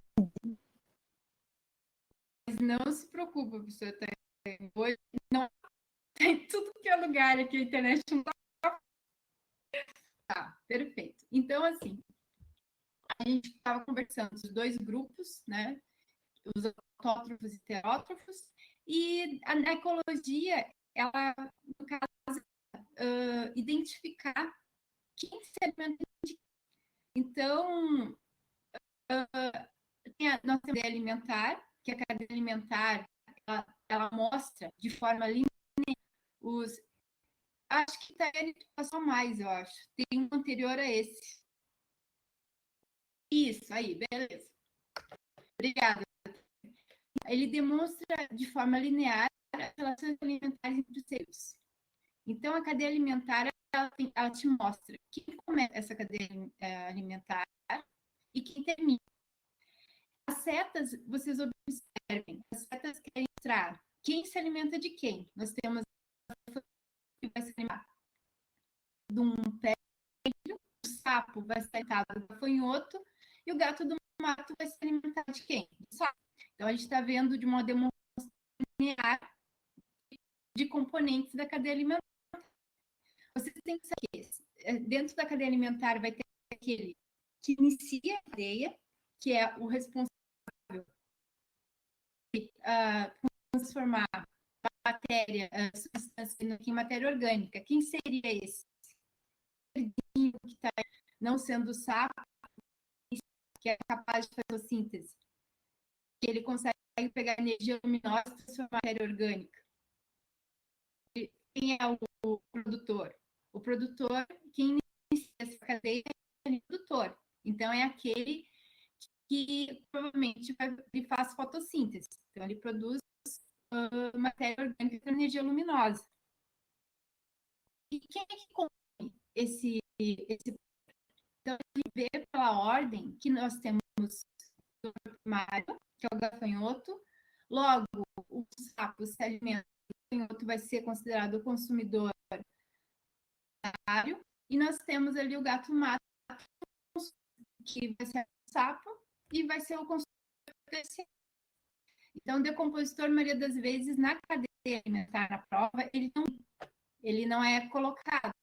Speaker 3: Não se preocupe, professor. Hoje não tem tudo que é lugar aqui, a internet não está. Tá, perfeito. Então, assim, a gente estava conversando dos dois grupos, né? Os autótrofos e heterótrofos, e a ecologia, ela, no caso, identificar quem se alimenta de quem. Então, nós temos a cadeia alimentar, que a cadeia alimentar, ela mostra de forma linear os... Acho que Tayane passou mais, eu acho. Tem um anterior a esse. Isso, aí, beleza. Obrigada. Ele demonstra de forma linear as relações alimentares entre os seres. Então, a cadeia alimentar, ela te mostra quem começa essa cadeia alimentar e quem termina. As setas, vocês observem, as setas querem mostrar quem se alimenta de quem. Nós temos que vai se alimentar de um pé, o sapo vai se alimentar do gafanhoto e o gato do mato vai se alimentar de quem? Do sapo. Então, a gente está vendo de uma demonstração linear de componentes da cadeia alimentar. Vocês têm que saber que dentro da cadeia alimentar vai ter aquele que inicia a cadeia, que é o responsável por transformar matéria, substância em matéria orgânica. Quem seria esse? Que está não sendo sapo, que é capaz de fazer síntese, que ele consegue pegar energia luminosa e transformar em matéria orgânica. Quem é o produtor? O produtor, quem inicia essa cadeia é o produtor. Então, é aquele que provavelmente ele faz fotossíntese. Então, ele produz matéria orgânica com energia luminosa. E quem é que come esse? Então, ele vê pela ordem que nós temos o primário, que é o gafanhoto. Logo, o sapo se alimenta, o gafanhoto vai ser considerado o consumidor primário. E nós temos ali o gato mato, que vai ser o sapo e vai ser o consumidor terciário. Então, o decompositor, na maioria das vezes, na cadeia alimentar, na prova, ele não é colocado.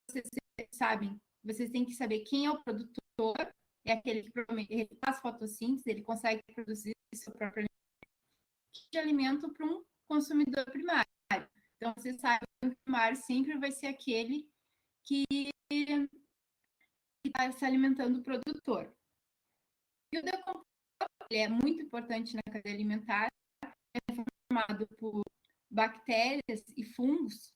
Speaker 3: Vocês sabem, vocês têm que saber quem é o produtor, é aquele que provavelmente ele faz fotossíntese, ele consegue produzir seu próprio alimento para um consumidor primário. Então, vocês sabem que o primário sempre vai ser aquele que está se alimentando do produtor. E o decompositor é muito importante na cadeia alimentar, é formado por bactérias e fungos,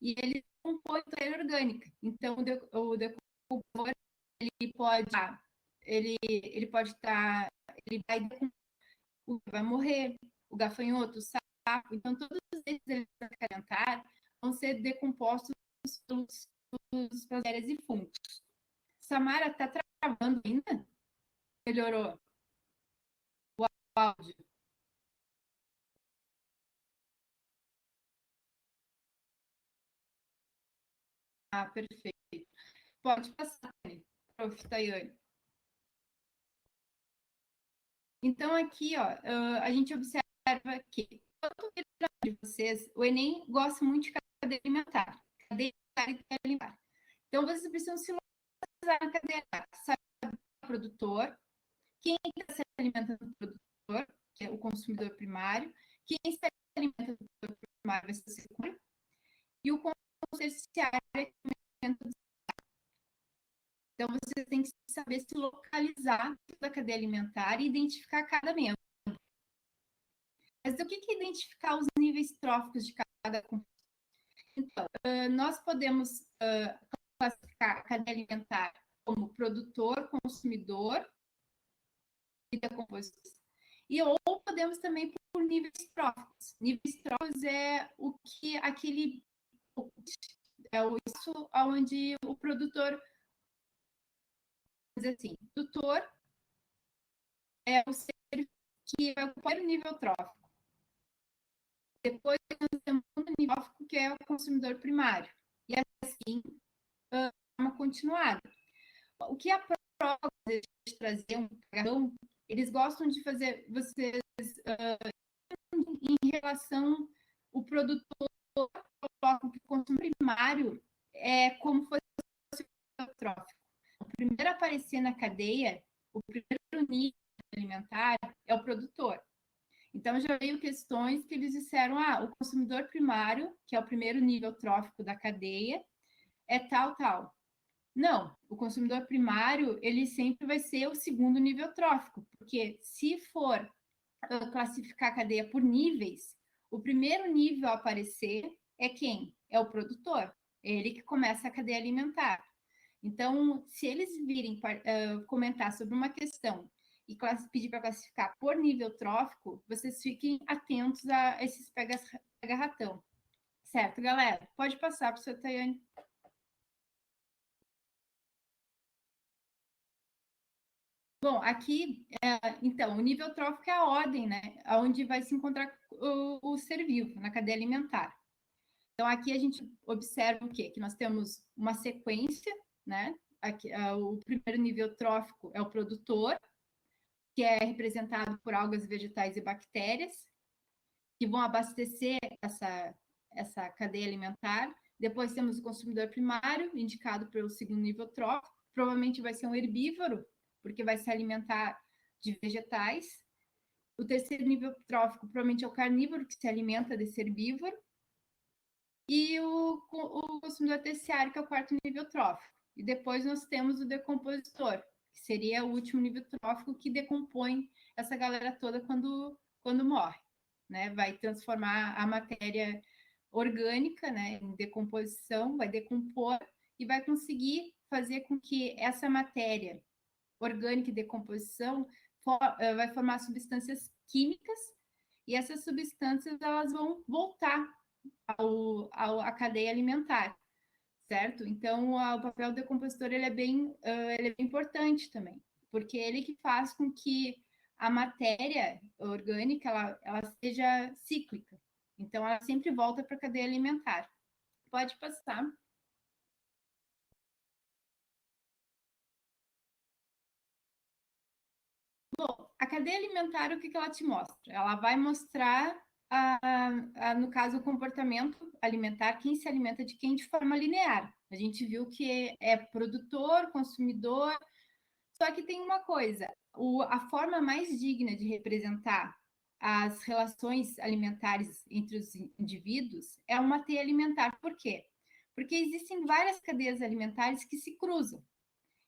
Speaker 3: e ele compõe matéria orgânica. Então, o decompositor, ele vai morrer, o gafanhoto, o sapo. Então, todos esses elementos alimentares vão ser decompostos pelos bactérias e fungos. Samara, está travando ainda? Melhorou o áudio. Ah, perfeito. Pode passar, prof. Tayane. Então, aqui, ó, a gente observa que todo de vocês, o Enem gosta muito de cadeia alimentar. Cadeia alimentar. Então, vocês precisam se localizar na cadeia alimentar. Saber o produtor, quem está se alimentando do produtor, que é o consumidor primário, quem se alimenta do produtor primário vai ser o secundário, e o consumidor terciário é o alimento do. Então, vocês têm que saber se localizar da cadeia alimentar e identificar cada membro. Mas o que é identificar os níveis tróficos de cada composto? Então, nós podemos classificar a cadeia alimentar como produtor, consumidor e decomposição. E ou podemos também por níveis tróficos. Níveis tróficos é o que aquele isso onde o produtor, assim, o produtor é o ser que é o primeiro nível trófico. Depois nós temos o segundo nível trófico, que é o consumidor primário. E assim, de forma continuada. O que a prova de trazer um cartão, eles gostam de fazer vocês em relação o produtor coloca que o consumo primário é como fosse o trófico. O primeiro a aparecer na cadeia, o primeiro nível alimentar é o produtor. Então, já veio questões que eles disseram, o consumidor primário, que é o primeiro nível trófico da cadeia, é tal, tal. Não, o consumidor primário, ele sempre vai ser o segundo nível trófico, porque se for classificar a cadeia por níveis, o primeiro nível a aparecer é quem? É o produtor, é ele que começa a cadeia alimentar. Então, se eles virem comentar sobre uma questão e pedir para classificar por nível trófico, vocês fiquem atentos a esses pega-ratão. Certo, galera? Pode passar para o seu Tayane. Bom, aqui, então, o nível trófico é a ordem, né? Onde vai se encontrar o ser vivo, na cadeia alimentar. Então, aqui a gente observa o quê? Que nós temos uma sequência, né? Aqui, o primeiro nível trófico é o produtor, que é representado por algas, vegetais e bactérias, que vão abastecer essa cadeia alimentar. Depois temos o consumidor primário, indicado pelo segundo nível trófico, provavelmente vai ser um herbívoro, porque vai se alimentar de vegetais. O terceiro nível trófico provavelmente é o carnívoro, que se alimenta desse herbívoro. E o consumidor terciário, que é o quarto nível trófico. E depois nós temos o decompositor, que seria o último nível trófico, que decompõe essa galera toda quando morre, né? Vai transformar a matéria orgânica, né, em decomposição, vai decompor e vai conseguir fazer com que essa matéria orgânica e decomposição vai formar substâncias químicas, e essas substâncias elas vão voltar à cadeia alimentar, certo? Então, o papel do decompositor ele é bem importante também, porque ele que faz com que a matéria orgânica ela seja cíclica. Então, ela sempre volta para a cadeia alimentar. Pode passar. Bom, a cadeia alimentar, o que ela te mostra? Ela vai mostrar, no caso, o comportamento alimentar, quem se alimenta de quem de forma linear. A gente viu que é produtor, consumidor, só que tem uma coisa, a forma mais digna de representar as relações alimentares entre os indivíduos é uma teia alimentar. Por quê? Porque existem várias cadeias alimentares que se cruzam.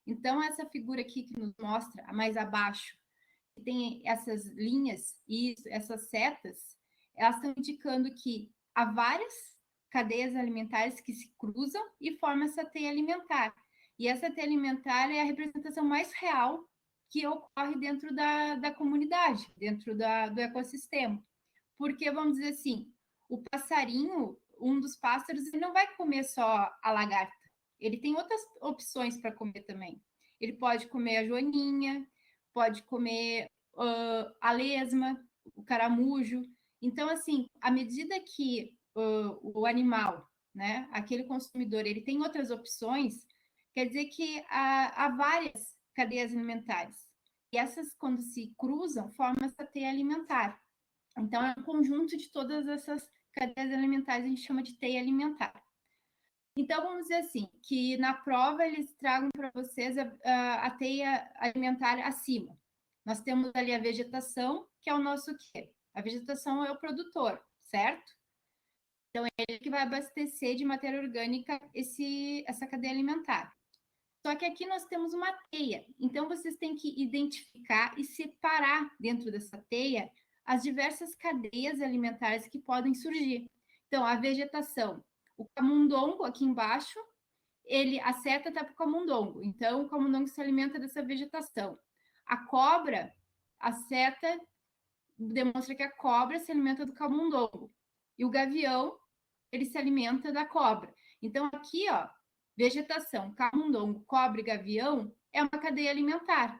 Speaker 3: Então, essa figura aqui que nos mostra, a mais abaixo, que tem essas linhas e essas setas, elas estão indicando que há várias cadeias alimentares que se cruzam e formam essa teia alimentar. E essa teia alimentar é a representação mais real que ocorre dentro da comunidade, dentro do ecossistema. Porque, vamos dizer assim, o passarinho, um dos pássaros, ele não vai comer só a lagarta. Ele tem outras opções para comer também. Ele pode comer a joaninha, pode comer a lesma, o caramujo. Então, assim, à medida que o animal, né, aquele consumidor, ele tem outras opções, quer dizer que há várias cadeias alimentares. E essas, quando se cruzam, formam essa teia alimentar. Então, é um conjunto de todas essas cadeias alimentares, a gente chama de teia alimentar. Então, vamos dizer assim, que na prova eles tragam para vocês a teia alimentar acima. Nós temos ali a vegetação, que é o nosso quê? A vegetação é o produtor, certo? Então, é ele que vai abastecer de matéria orgânica essa cadeia alimentar. Só que aqui nós temos uma teia. Então, vocês têm que identificar e separar dentro dessa teia as diversas cadeias alimentares que podem surgir. Então, a vegetação. O camundongo, aqui embaixo, a seta está para o camundongo. Então, o camundongo se alimenta dessa vegetação. A cobra, a seta demonstra que a cobra se alimenta do camundongo. E o gavião, ele se alimenta da cobra. Então, aqui, ó, vegetação, camundongo, cobra e gavião é uma cadeia alimentar.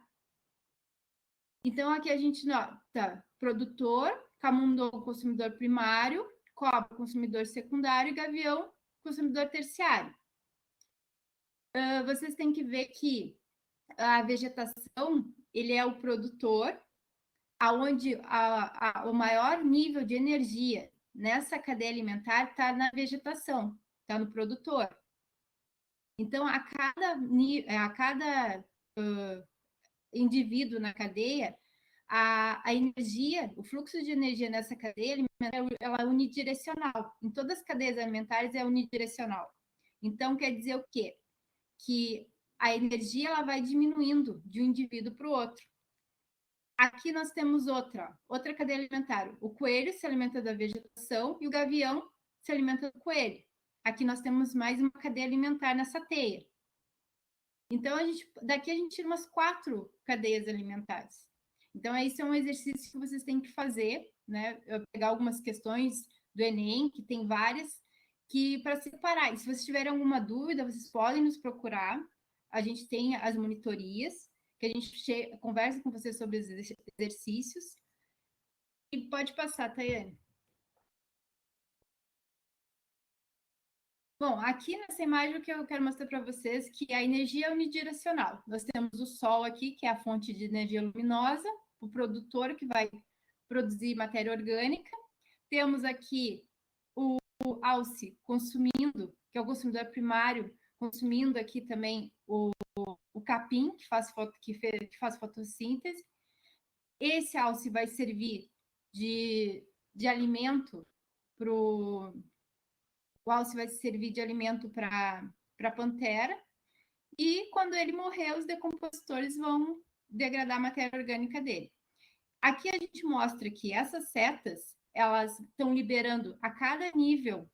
Speaker 3: Então, aqui a gente nota produtor, camundongo, consumidor primário, cobra, consumidor secundário e gavião, consumidor terciário. Vocês têm que ver que a vegetação, ele é o produtor, aonde o maior nível de energia nessa cadeia alimentar está na vegetação, está no produtor. Então, a cada indivíduo na cadeia, a energia, o fluxo de energia nessa cadeia alimentar, ela é unidirecional. Em todas as cadeias alimentares é unidirecional. Então, quer dizer o quê? Que a energia ela vai diminuindo de um indivíduo para o outro. Aqui nós temos outra cadeia alimentar. O coelho se alimenta da vegetação e o gavião se alimenta do coelho. Aqui nós temos mais uma cadeia alimentar nessa teia. Então, daqui a gente tira umas 4 cadeias alimentares. Então, esse é um exercício que vocês têm que fazer, né? Eu pegar algumas questões do Enem, que tem várias, que para separar. E se vocês tiverem alguma dúvida, vocês podem nos procurar. A gente tem as monitorias, que a gente conversa com vocês sobre os exercícios. E pode passar, Tayane. Bom, aqui nessa imagem o que eu quero mostrar para vocês que a energia é unidirecional. Nós temos o Sol aqui, que é a fonte de energia luminosa, o produtor que vai produzir matéria orgânica. Temos aqui o alce consumindo, que é o consumidor primário, consumindo aqui também o capim, que faz fotossíntese. esse alce vai servir de alimento para o alce vai servir de alimento para a pantera, e quando ele morrer, os decompositores vão degradar a matéria orgânica dele. Aqui a gente mostra que essas setas, elas estão liberando a cada nível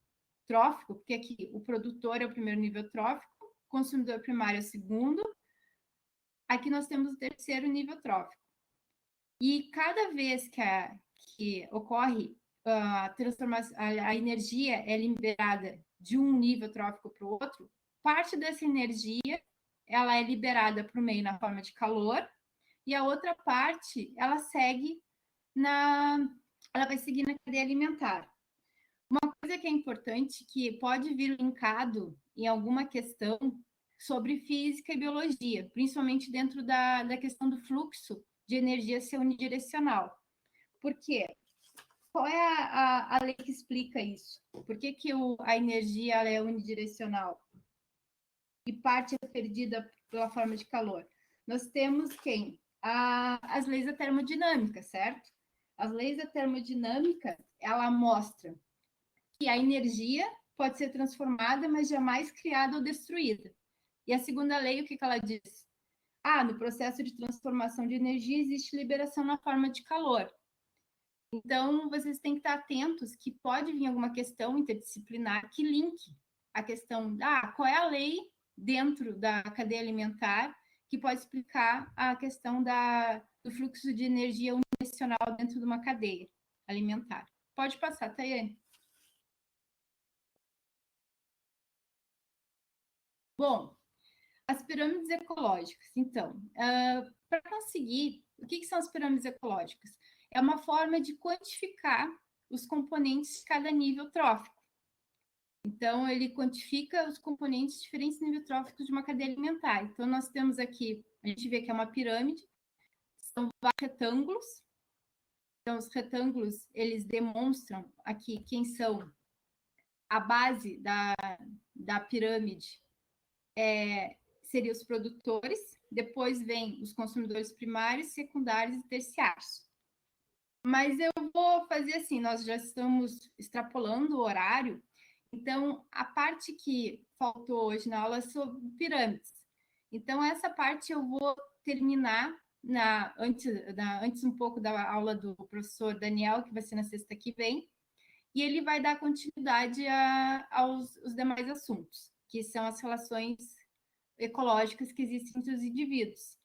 Speaker 3: trófico, porque aqui o produtor é o primeiro nível trófico, o consumidor primário é o segundo, aqui nós temos o terceiro nível trófico. E cada vez que ocorre a transformação, a energia é liberada de um nível trófico para o outro, parte dessa energia ela é liberada para o meio na forma de calor, e a outra parte ela vai seguir na cadeia alimentar. Uma coisa que é importante, que pode vir linkado em alguma questão sobre física e biologia, principalmente dentro da questão do fluxo de energia ser unidirecional. Por quê? Qual é a lei que explica isso? Por que a energia ela é unidirecional? E parte é perdida pela forma de calor? Nós temos quem? As leis da termodinâmica, certo? As leis da termodinâmica, ela mostra que a energia pode ser transformada, mas jamais criada ou destruída. E a segunda lei, o que ela diz? No processo de transformação de energia existe liberação na forma de calor. Então, vocês têm que estar atentos que pode vir alguma questão interdisciplinar que linke a questão qual é a lei dentro da cadeia alimentar que pode explicar a questão do fluxo de energia unidirecional dentro de uma cadeia alimentar. Pode passar, Tayane. Bom, as pirâmides ecológicas. Então, para conseguir, o que são as pirâmides ecológicas? É uma forma de quantificar os componentes de cada nível trófico. Então, ele quantifica os componentes de diferentes níveis tróficos de uma cadeia alimentar. Então, nós temos aqui, a gente vê que é uma pirâmide, são vários retângulos. Então, os retângulos, eles demonstram aqui quem são a base da pirâmide, seriam os produtores, depois vem os consumidores primários, secundários e terciários. Mas eu vou fazer assim, nós já estamos extrapolando o horário, então a parte que faltou hoje na aula é sobre pirâmides. Então essa parte eu vou terminar antes um pouco da aula do professor Daniel, que vai ser na sexta que vem, e ele vai dar continuidade aos demais assuntos, que são as relações ecológicas que existem entre os indivíduos.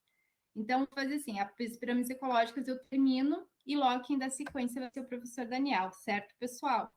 Speaker 3: Então, vou fazer assim, as pirâmides ecológicas eu termino e logo quem dá sequência vai ser o professor Daniel, certo, pessoal?